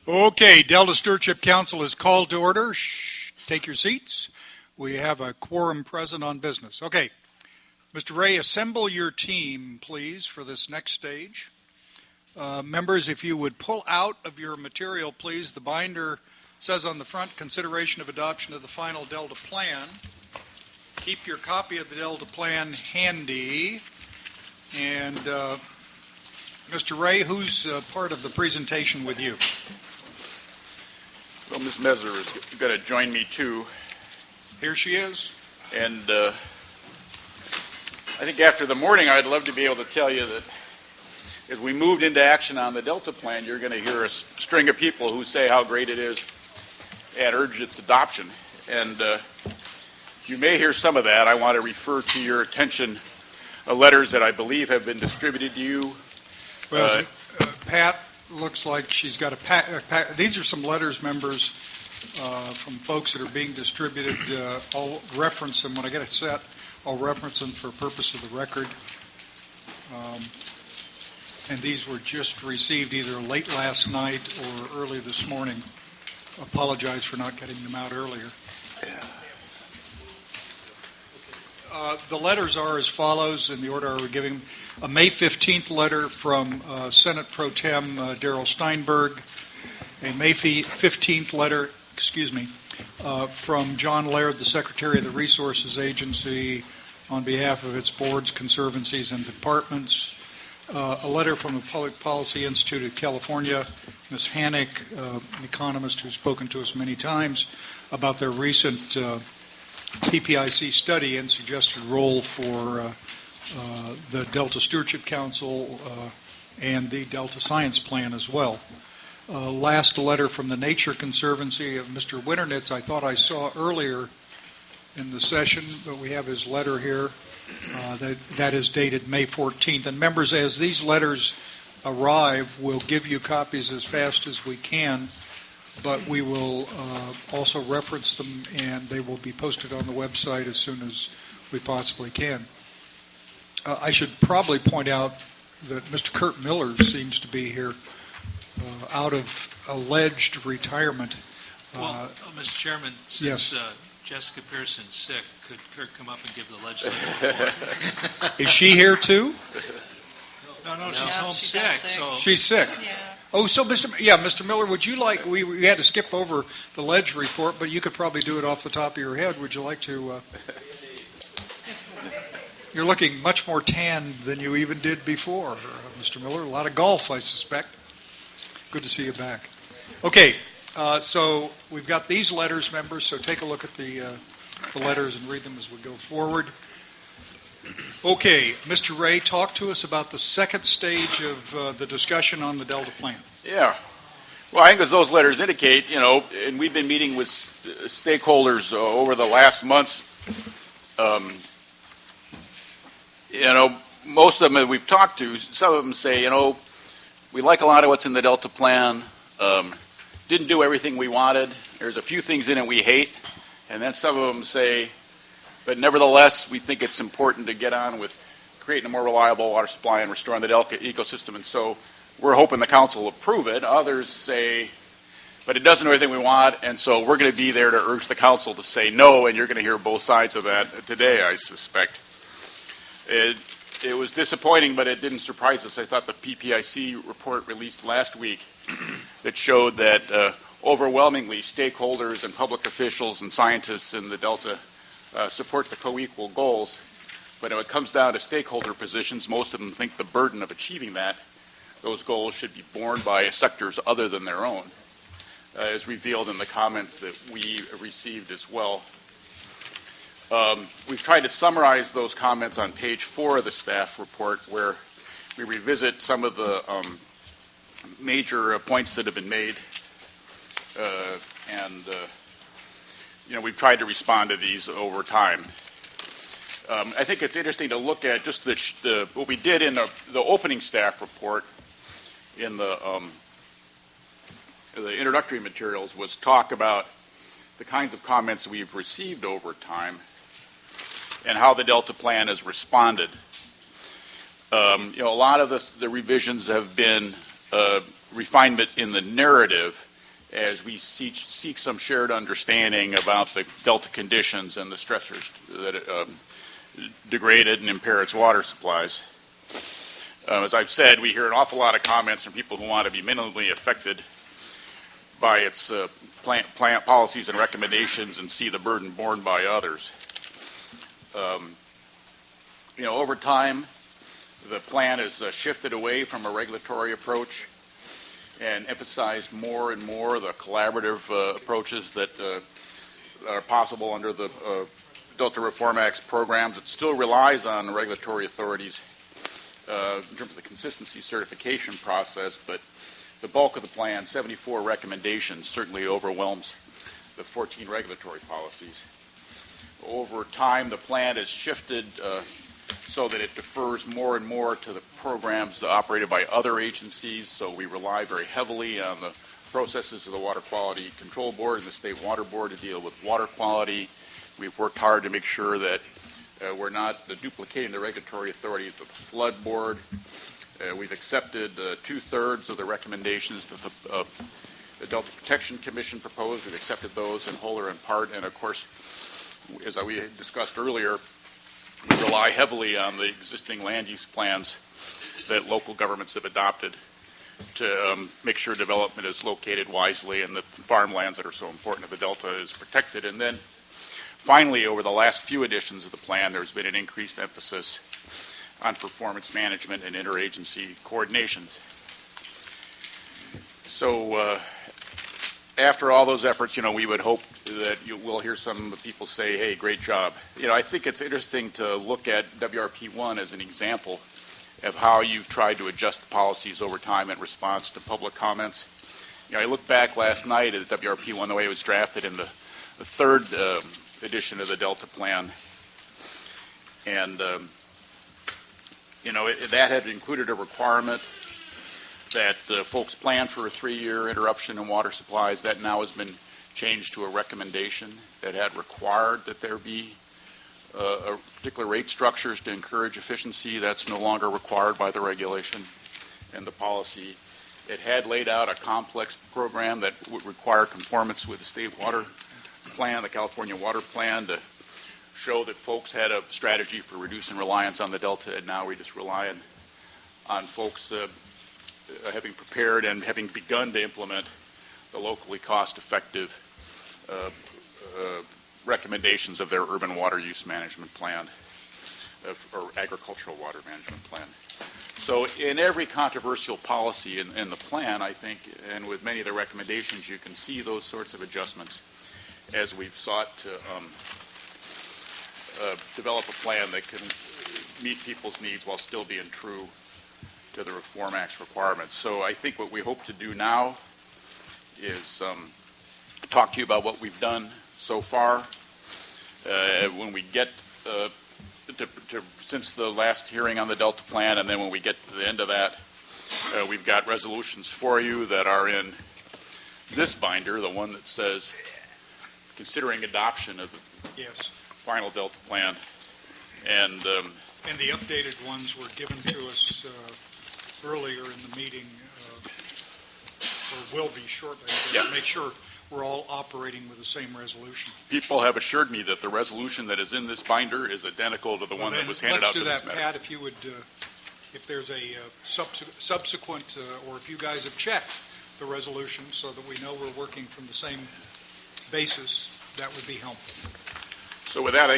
Okay, Delta Stewardship Council is called to order. Take your seats. We have a quorum present on business. Okay, Mr. Ray, assemble your team, please, for this next stage. Members, if you would pull out of your material, please. The binder says on the front, consideration of adoption of the final Delta plan. Keep your copy of the Delta plan handy. And Mr. Ray, who's part of the presentation with you? Well, Ms. Mesler is going to join me too. Here she is. And I think after the morning, I'd love to be able to tell you that as we moved into action on the Delta plan, you're going to hear a string of people who say how great it is and urge its adoption. And you may hear some of that. I want to refer to your attention letters that I believe have been distributed to you. Well, Pat looks like she's got a pack. These are some letters, members, from folks that are being distributed. I'll reference them when I get it set. I'll reference them for purpose of the record. And these were just received either late last night or early this morning. Apologize for not getting them out earlier. The letters are as follows in the order I was giving them. A May 15th letter from Senate Pro Tem Darrell Steinberg. A May 15th letter, from John Laird, the Secretary of the Resources Agency, on behalf of its boards, conservancies, and departments. A letter from the Public Policy Institute of California, Ms. Hannick, an economist who's spoken to us many times, about their recent PPIC study and suggested role for the Delta Stewardship Council and the Delta Science Plan as well. Last letter from the Nature Conservancy of Mr. Winternitz. I thought I saw earlier in the session, but we have his letter here. That is dated May 14th. And members, as these letters arrive, we'll give you copies as fast as we can, but we will also reference them, and they will be posted on the website as soon as we possibly can. I should probably point out that Mr. Kurt Miller seems to be here out of alleged retirement. Mr. Chairman, since yes. Jessica Pearson's sick, could Kurt come up and give the legislative report? Is she here too? No, she's home sick. So she's sick. Yeah. Oh, so Mr. Miller, would you like? We had to skip over the ledge report, but you could probably do it off the top of your head. Would you like to? You're looking much more tan than you even did before, Mr. Miller. A lot of golf, I suspect. Good to see you back. Okay, so we've got these letters, members, so take a look at the letters and read them as we go forward. Okay, Mr. Ray, talk to us about the second stage of the discussion on the Delta Plan. Yeah. Well, I think as those letters indicate, and we've been meeting with stakeholders over the last months. Most of them that we've talked to, some of them say, we like a lot of what's in the Delta Plan. Didn't do everything we wanted. There's a few things in it we hate. And then some of them say, but nevertheless, we think it's important to get on with creating a more reliable water supply and restoring the Delta ecosystem. And so we're hoping the council will approve it. Others say, but it doesn't do everything we want. And so we're going to be there to urge the council to say no. And you're going to hear both sides of that today, I suspect. It was disappointing, but it didn't surprise us. I thought the PPIC report released last week that showed that overwhelmingly stakeholders and public officials and scientists in the Delta support the co-equal goals. But when it comes down to stakeholder positions, most of them think the burden of achieving those goals should be borne by sectors other than their own, as revealed in the comments that we received as well. We've tried to summarize those comments on page 4 of the staff report, where we revisit some of the major points that have been made, and we've tried to respond to these over time. I think it's interesting to look at just what we did in the opening staff report in the introductory materials was talk about the kinds of comments we've received over time and how the Delta Plan has responded. A lot of the revisions have been refinements in the narrative as we seek some shared understanding about the delta conditions and the stressors that degrade it and impair its water supplies. As I've said, we hear an awful lot of comments from people who want to be minimally affected by its plant policies and recommendations and see the burden borne by others. Over time, the plan has shifted away from a regulatory approach and emphasized more and more the collaborative approaches that are possible under the Delta Reform Act's programs. It still relies on regulatory authorities in terms of the consistency certification process, but the bulk of the plan, 74 recommendations, certainly overwhelms the 14 regulatory policies. Over time, the plan has shifted so that it defers more and more to the programs operated by other agencies, so we rely very heavily on the processes of the Water Quality Control Board and the State Water Board to deal with water quality. We've worked hard to make sure that we're not duplicating the regulatory authorities of the Flood Board. We've accepted 2/3 of the recommendations that the Delta Protection Commission proposed. We've accepted those in whole or in part, and of course, as we discussed earlier, we rely heavily on the existing land use plans that local governments have adopted to make sure development is located wisely and the farmlands that are so important to the Delta is protected. And then finally, over the last few editions of the plan, there's been an increased emphasis on performance management and interagency coordination. So after all those efforts, we would hope that we'll hear some people say, hey, great job. I think it's interesting to look at WRP1 as an example of how you've tried to adjust the policies over time in response to public comments. I looked back last night at WRP1, the way it was drafted in the third edition of the Delta Plan, and that had included a requirement that folks plan for a 3-year interruption in water supplies. That now has been changed to a recommendation that had required that there be particular rate structures to encourage efficiency. That's no longer required by the regulation and the policy. It had laid out a complex program that would require conformance with the state water plan, the California Water Plan, to show that folks had a strategy for reducing reliance on the Delta, and now we just rely on folks having prepared and having begun to implement the locally cost-effective recommendations of their urban water use management plan or agricultural water management plan. So in every controversial policy in the plan, I think, and with many of the recommendations, you can see those sorts of adjustments as we've sought to develop a plan that can meet people's needs while still being true to the Reform Act's requirements. So I think what we hope to do now is talk to you about what we've done so far. When we get since the last hearing on the Delta Plan, and then when we get to the end of that, we've got resolutions for you that are in this binder, the one that says considering adoption of the final Delta Plan. And the updated ones were given to us earlier in the meeting, or will be shortly, to make sure we're all operating with the same resolution. People have assured me that the resolution that is in this binder is identical to the one that was handed out to this Let's do that, Pat, if you would, if there's a subsequent, or if you guys have checked the resolution so that we know we're working from the same basis, that would be helpful. So with that,